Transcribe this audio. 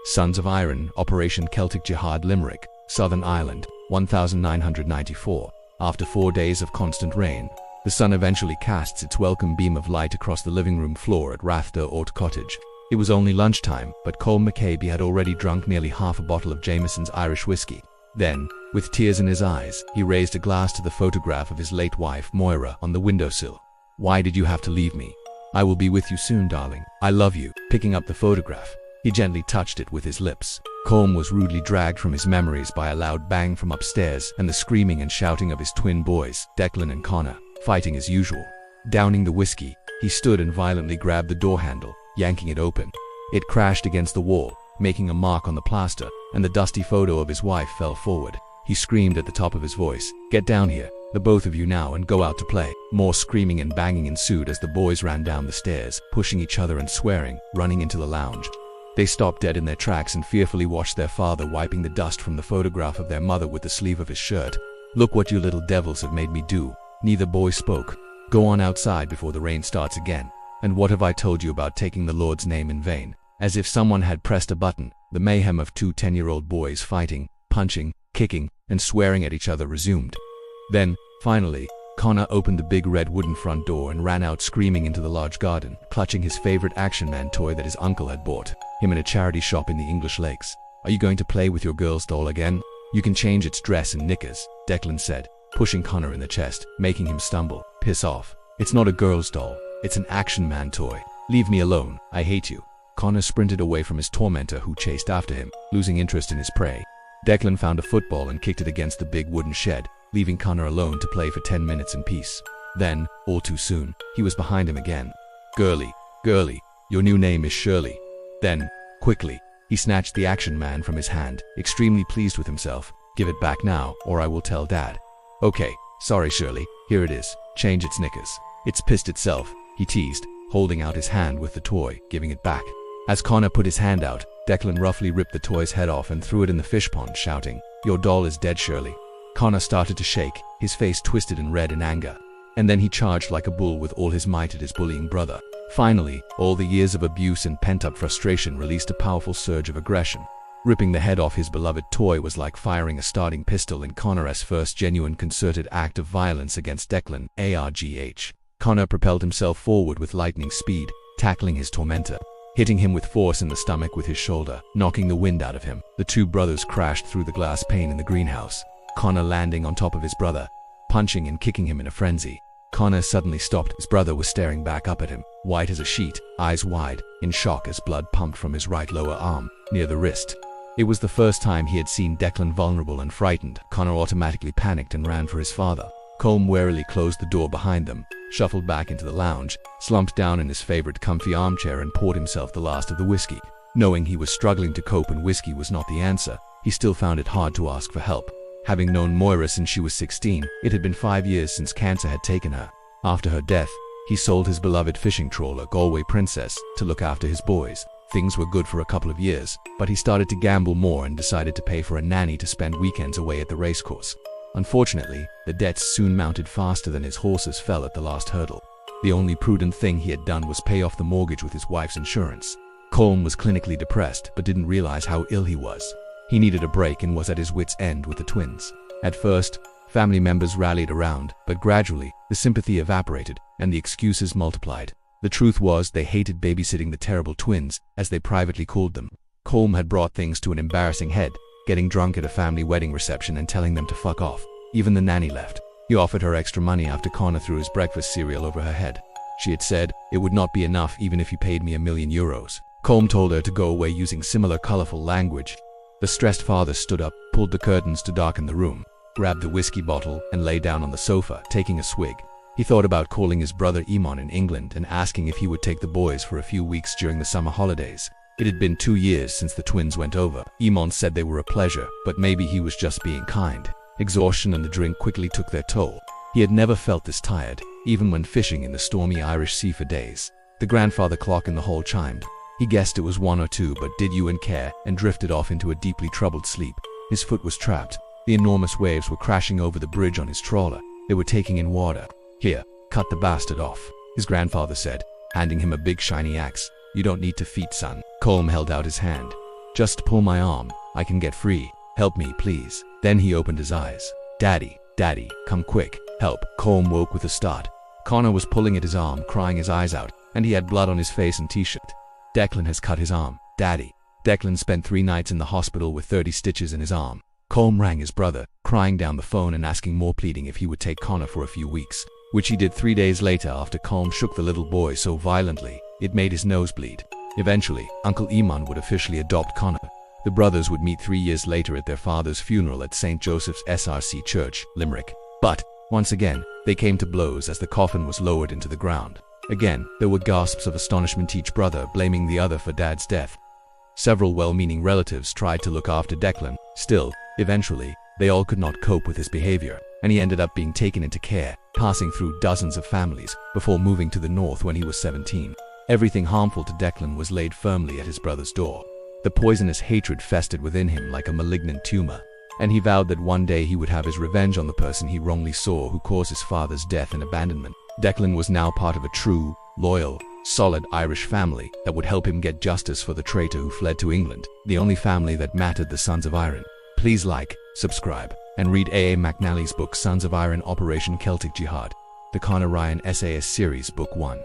Sons of Eirinn, Operation Celtic Jihad Limerick, Southern Ireland, 1994. After 4 days of constant rain, the sun eventually casts its welcome beam of light across the living room floor at Rathder Ort Cottage. It was only lunchtime, but Colm McCabe had already drunk nearly half a bottle of Jameson's Irish whiskey. Then, with tears in his eyes, he raised a glass to the photograph of his late wife, Moira, on the windowsill. "Why did you have to leave me? I will be with you soon, darling. I love you." Picking up the photograph, he gently touched it with his lips. Colm was rudely dragged from his memories by a loud bang from upstairs and the screaming and shouting of his twin boys, Declan and Connor, fighting as usual. Downing the whiskey, he stood and violently grabbed the door handle, yanking it open. It crashed against the wall, making a mark on the plaster, and the dusty photo of his wife fell forward. He screamed at the top of his voice, "Get down here, the both of you now, and go out to play." More screaming and banging ensued as the boys ran down the stairs, pushing each other and swearing, running into the lounge. They stopped dead in their tracks and fearfully watched their father wiping the dust from the photograph of their mother with the sleeve of his shirt. "Look what you little devils have made me do." Neither boy spoke. "Go on outside before the rain starts again. And what have I told you about taking the Lord's name in vain?" As if someone had pressed a button, the mayhem of two 10-year-old boys fighting, punching, kicking, and swearing at each other resumed. Then, finally, Connor opened the big red wooden front door and ran out screaming into the large garden, clutching his favorite Action Man toy that his uncle had bought him in a charity shop in the English Lakes. "Are you going to play with your girl's doll again? You can change its dress and knickers," Declan said, pushing Connor in the chest, making him stumble. "Piss off. It's not a girl's doll. It's an Action Man toy. Leave me alone. I hate you." Connor sprinted away from his tormentor, who chased after him, losing interest in his prey. Declan found a football and kicked it against the big wooden shed, leaving Connor alone to play for 10 minutes in peace. Then, all too soon, he was behind him again. "Girlie, girlie, your new name is Shirley." Then, quickly, he snatched the Action Man from his hand, extremely pleased with himself. "Give it back now, or I will tell Dad." "Okay, sorry Shirley, here it is. Change its knickers. It's pissed itself," he teased, holding out his hand with the toy, giving it back. As Connor put his hand out, Declan roughly ripped the toy's head off and threw it in the fish pond, shouting, "Your doll is dead, Shirley." Connor started to shake, his face twisted and red in anger. And then he charged like a bull with all his might at his bullying brother. Finally, all the years of abuse and pent-up frustration released a powerful surge of aggression. Ripping the head off his beloved toy was like firing a starting pistol in Connor's first genuine concerted act of violence against Declan, ARGH. Connor propelled himself forward with lightning speed, tackling his tormentor, hitting him with force in the stomach with his shoulder, knocking the wind out of him. The two brothers crashed through the glass pane in the greenhouse, Connor landing on top of his brother, punching and kicking him in a frenzy. Connor suddenly stopped. His brother was staring back up at him, white as a sheet, eyes wide, in shock as blood pumped from his right lower arm, near the wrist. It was the first time he had seen Declan vulnerable and frightened. Connor automatically panicked and ran for his father. Colm warily closed the door behind them, shuffled back into the lounge, slumped down in his favorite comfy armchair and poured himself the last of the whiskey. Knowing he was struggling to cope and whiskey was not the answer, he still found it hard to ask for help. Having known Moira since she was 16, it had been 5 years since cancer had taken her. After her death, he sold his beloved fishing trawler, Galway Princess, to look after his boys. Things were good for a couple of years, but he started to gamble more and decided to pay for a nanny to spend weekends away at the racecourse. Unfortunately, the debts soon mounted faster than his horses fell at the last hurdle. The only prudent thing he had done was pay off the mortgage with his wife's insurance. Colm was clinically depressed but didn't realize how ill he was. He needed a break and was at his wit's end with the twins. At first, family members rallied around, but gradually, the sympathy evaporated and the excuses multiplied. The truth was they hated babysitting the terrible twins, as they privately called them. Colm had brought things to an embarrassing head, getting drunk at a family wedding reception and telling them to fuck off. Even the nanny left. He offered her extra money after Connor threw his breakfast cereal over her head. She had said, "It would not be enough even if you paid me €1,000,000. Colm told her to go away using similar colorful language. The stressed father stood up, pulled the curtains to darken the room, grabbed the whiskey bottle and lay down on the sofa, taking a swig. He thought about calling his brother Eamon in England and asking if he would take the boys for a few weeks during the summer holidays. It had been 2 years since the twins went over. Eamon said they were a pleasure, but maybe he was just being kind. Exhaustion and the drink quickly took their toll. He had never felt this tired, even when fishing in the stormy Irish Sea for days. The grandfather clock in the hall chimed. He guessed it was 1 or 2, but did you and care, and drifted off into a deeply troubled sleep. His foot was trapped. The enormous waves were crashing over the bridge on his trawler. They were taking in water. "Here, cut the bastard off," his grandfather said, handing him a big shiny axe. "You don't need to feed, son." Colm held out his hand. Just pull my arm. I can get free. Help me, please." Then he opened his eyes. "Daddy, Daddy, come quick. Help." Colm woke with a start. Connor was pulling at his arm, crying his eyes out, and he had blood on his face and t-shirt. "Declan has cut his arm, Daddy." Declan spent 3 nights in the hospital with 30 stitches in his arm. Colm rang his brother, crying down the phone and asking more, pleading if he would take Connor for a few weeks, which he did 3 days later after Colm shook the little boy so violently it made his nose bleed. Eventually, Uncle Eamon would officially adopt Connor. The brothers would meet 3 years later at their father's funeral at St. Joseph's SRC Church, Limerick. But, once again, they came to blows as the coffin was lowered into the ground. Again, there were gasps of astonishment, each brother blaming the other for Dad's death. Several well-meaning relatives tried to look after Declan. Still, eventually, they all could not cope with his behavior, and he ended up being taken into care, passing through dozens of families, before moving to the north when he was 17. Everything harmful to Declan was laid firmly at his brother's door. The poisonous hatred festered within him like a malignant tumor, and he vowed that one day he would have his revenge on the person he wrongly saw who caused his father's death and abandonment. Declan was now part of a true, loyal, solid Irish family that would help him get justice for the traitor who fled to England, the only family that mattered, the Sons of Eirinn. Please like, subscribe, and read A.A. McNally's book Sons of Eirinn Operation Celtic Jihad, the Conor Ryan essayist series, Book 1.